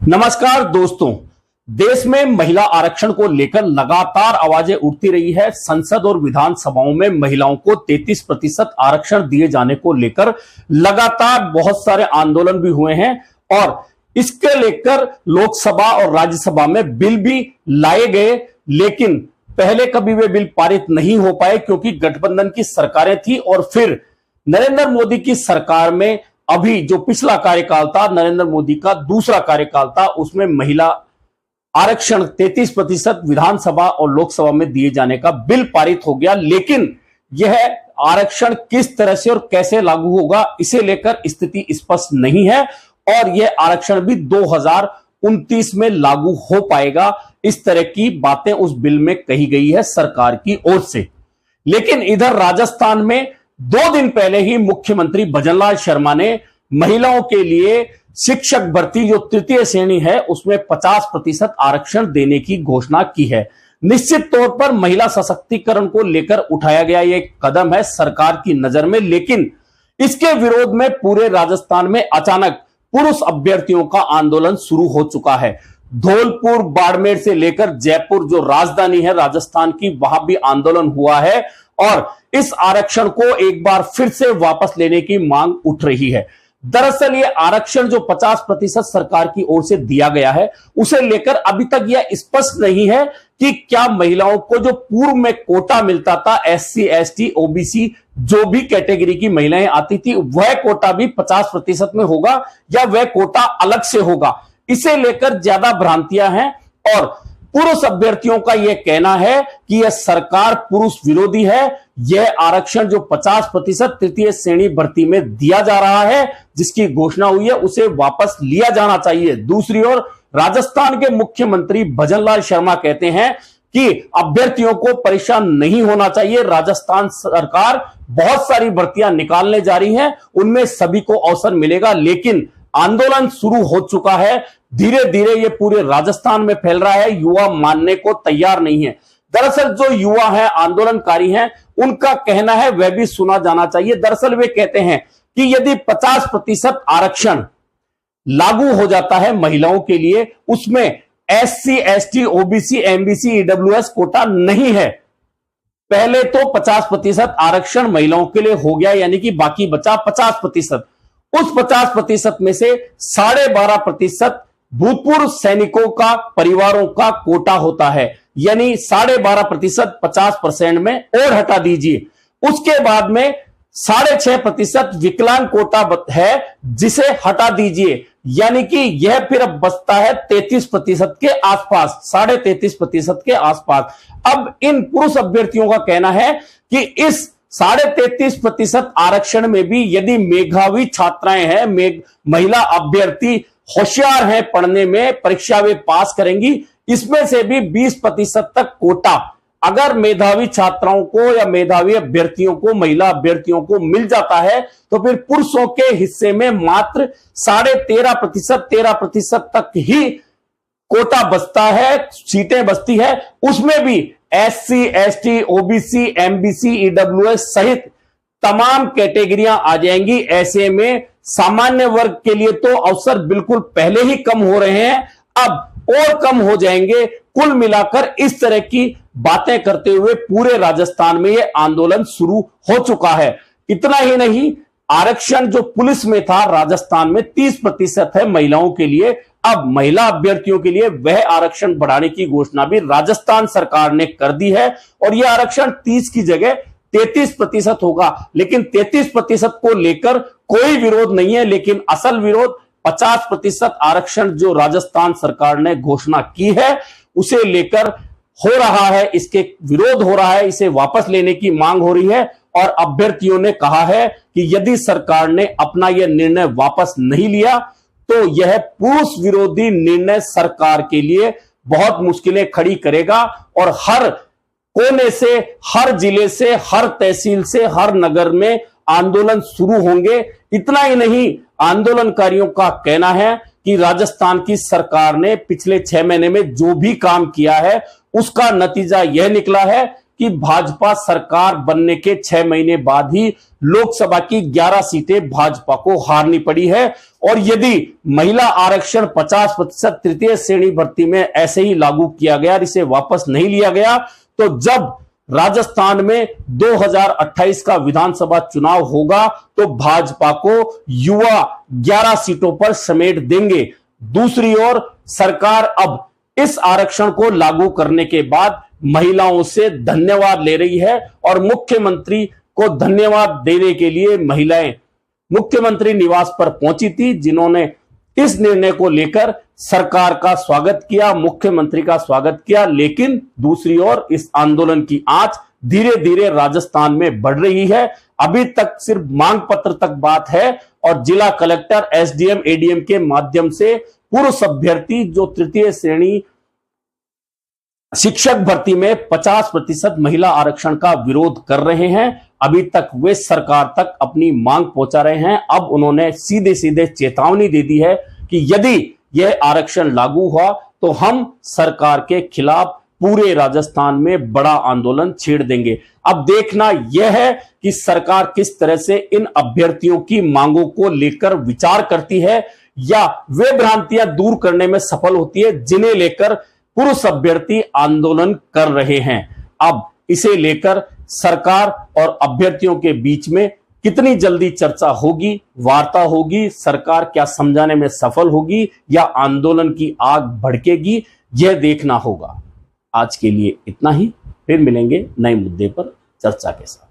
नमस्कार दोस्तों, देश में महिला आरक्षण को लेकर लगातार आवाजें उठती रही है। संसद और विधानसभाओं में महिलाओं को 33% आरक्षण दिए जाने को लेकर लगातार बहुत सारे आंदोलन भी हुए हैं और इसके लेकर लोकसभा और राज्यसभा में बिल भी लाए गए, लेकिन पहले कभी वे बिल पारित नहीं हो पाए क्योंकि गठबंधन की सरकारें थी। और फिर नरेंद्र मोदी की सरकार में अभी जो पिछला कार्यकाल था, नरेंद्र मोदी का दूसरा कार्यकाल था, उसमें महिला आरक्षण 33% विधानसभा और लोकसभा में दिए जाने का बिल पारित हो गया। लेकिन यह आरक्षण किस तरह से और कैसे लागू होगा, इसे लेकर स्थिति स्पष्ट नहीं है और यह आरक्षण भी 2029 में लागू हो पाएगा, इस तरह की बातें उस बिल में कही गई है सरकार की ओर से। लेकिन इधर राजस्थान में 2 दिन पहले ही मुख्यमंत्री भजनलाल शर्मा ने महिलाओं के लिए शिक्षक भर्ती जो तृतीय श्रेणी है उसमें 50% आरक्षण देने की घोषणा की है। निश्चित तौर पर महिला सशक्तिकरण को लेकर उठाया गया यह कदम है सरकार की नजर में, लेकिन इसके विरोध में पूरे राजस्थान में अचानक पुरुष अभ्यर्थियों का आंदोलन शुरू हो चुका है। धौलपुर, बाड़मेर से लेकर जयपुर जो राजधानी है राजस्थान की, वहां भी आंदोलन हुआ है और इस आरक्षण को एक बार फिर से वापस लेने की मांग उठ रही है। दरअसल ये आरक्षण जो 50% सरकार की ओर से दिया गया है उसे लेकर अभी तक यह स्पष्ट नहीं है कि क्या महिलाओं को जो पूर्व में कोटा मिलता था, SC, ST, OBC जो भी कैटेगरी की महिलाएं आती थी, वह कोटा भी 50% में होगा या वह कोटा अलग से होगा। इसे लेकर ज्यादा भ्रांतियां हैं और पुरुष अभ्यर्थियों का यह कहना है कि यह सरकार पुरुष विरोधी है। यह आरक्षण जो 50% तृतीय श्रेणी भर्ती में दिया जा रहा है, जिसकी घोषणा हुई है, उसे वापस लिया जाना चाहिए। दूसरी ओर राजस्थान के मुख्यमंत्री भजनलाल शर्मा कहते हैं कि अभ्यर्थियों को परेशान नहीं होना चाहिए। राजस्थान सरकार बहुत सारी भर्तियां निकालने जा रही है, उनमें सभी को अवसर मिलेगा। लेकिन आंदोलन शुरू हो चुका है, धीरे धीरे ये पूरे राजस्थान में फैल रहा है। युवा मानने को तैयार नहीं है। दरअसल जो युवा है, आंदोलनकारी हैं, उनका कहना है वह भी सुना जाना चाहिए। दरअसल वे कहते हैं कि यदि 50% आरक्षण लागू हो जाता है महिलाओं के लिए, उसमें SC, ST, OBC, MBC, EWS Kota नहीं है। पहले तो 50% आरक्षण महिलाओं के लिए हो गया, यानी कि बाकी बचा 50%। उस 50% में से 12.5% भूतपूर्व सैनिकों का परिवारों का कोटा होता है, यानी 12.5% 50% में और हटा दीजिए। उसके बाद में 6.5% विकलांग कोटा है, जिसे हटा दीजिए, यानी कि यह फिर अब बचता है 33% के आसपास, 33.5% के आसपास। अब इन पुरुष अभ्यर्थियों का कहना है कि इस 33.5% आरक्षण में भी यदि मेधावी छात्राएं हैं, महिला अभ्यर्थी होशियार हैं पढ़ने में, परीक्षा वे पास करेंगी, इसमें से भी 20% तक कोटा अगर मेधावी छात्राओं को या मेधावी अभ्यर्थियों को, महिला अभ्यर्थियों को मिल जाता है, तो फिर पुरुषों के हिस्से में मात्र 13.5% तक ही कोटा बचता है, सीटें बचती है। उसमें भी SC, ST, OBC, MBC, EWS सहित तमाम कैटेगरियां आ जाएंगी। ऐसे में सामान्य वर्ग के लिए तो अवसर बिल्कुल पहले ही कम हो रहे हैं, अब और कम हो जाएंगे। कुल मिलाकर इस तरह की बातें करते हुए पूरे राजस्थान में यह आंदोलन शुरू हो चुका है। इतना ही नहीं, आरक्षण जो पुलिस में था राजस्थान में 30% है महिलाओं के लिए, अब महिला अभ्यर्थियों के लिए वह आरक्षण बढ़ाने की घोषणा भी राजस्थान सरकार ने कर दी है और यह आरक्षण 30 की जगह 33% होगा। लेकिन 33% को लेकर कोई विरोध नहीं है, लेकिन असल विरोध 50% आरक्षण जो राजस्थान सरकार ने घोषणा की है उसे लेकर हो रहा है। इसके विरोध हो रहा है, इसे वापस लेने की मांग हो रही है और अभ्यर्थियों ने कहा है कि यदि सरकार ने अपना यह निर्णय वापस नहीं लिया तो यह पुरुष विरोधी निर्णय सरकार के लिए बहुत मुश्किलें खड़ी करेगा और हर कोने से, हर जिले से, हर तहसील से, हर नगर में आंदोलन शुरू होंगे। इतना ही नहीं, आंदोलनकारियों का कहना है कि राजस्थान की सरकार ने पिछले 6 महीने में जो भी काम किया है उसका नतीजा यह निकला है कि भाजपा सरकार बनने के 6 महीने बाद ही लोकसभा की 11 सीटें भाजपा को हारनी पड़ी है। और यदि महिला आरक्षण 50% तृतीय श्रेणी भर्ती में ऐसे ही लागू किया गया, इसे वापस नहीं लिया गया, तो जब राजस्थान में 2028 का विधानसभा चुनाव होगा तो भाजपा को युवा 11 सीटों पर समेट देंगे। दूसरी ओर सरकार अब इस आरक्षण को लागू करने के बाद महिलाओं से धन्यवाद ले रही है और मुख्यमंत्री को धन्यवाद देने के लिए महिलाएं मुख्यमंत्री निवास पर पहुंची थी, जिन्होंने इस निर्णय को लेकर सरकार का स्वागत किया, मुख्यमंत्री का स्वागत किया। लेकिन दूसरी ओर इस आंदोलन की आंच धीरे धीरे राजस्थान में बढ़ रही है। अभी तक सिर्फ मांग पत्र तक बात है और जिला कलेक्टर, एसडीएम, एडीएम के माध्यम से पुरुष अभ्यर्थी जो तृतीय श्रेणी शिक्षक भर्ती में 50% महिला आरक्षण का विरोध कर रहे हैं, अभी तक वे सरकार तक अपनी मांग पहुंचा रहे हैं। अब उन्होंने सीधे सीधे चेतावनी दे दी है कि यदि यह आरक्षण लागू हुआ तो हम सरकार के खिलाफ पूरे राजस्थान में बड़ा आंदोलन छेड़ देंगे। अब देखना यह है कि सरकार किस तरह से इन अभ्यर्थियों की मांगों को लेकर विचार करती है या वे भ्रांतियां दूर करने में सफल होती है जिन्हें लेकर पुरुष अभ्यर्थी आंदोलन कर रहे हैं। अब इसे लेकर सरकार और अभ्यर्थियों के बीच में कितनी जल्दी चर्चा होगी, वार्ता होगी, सरकार क्या समझाने में सफल होगी या आंदोलन की आग भड़केगी, यह देखना होगा। आज के लिए इतना ही, फिर मिलेंगे नए मुद्दे पर चर्चा के साथ।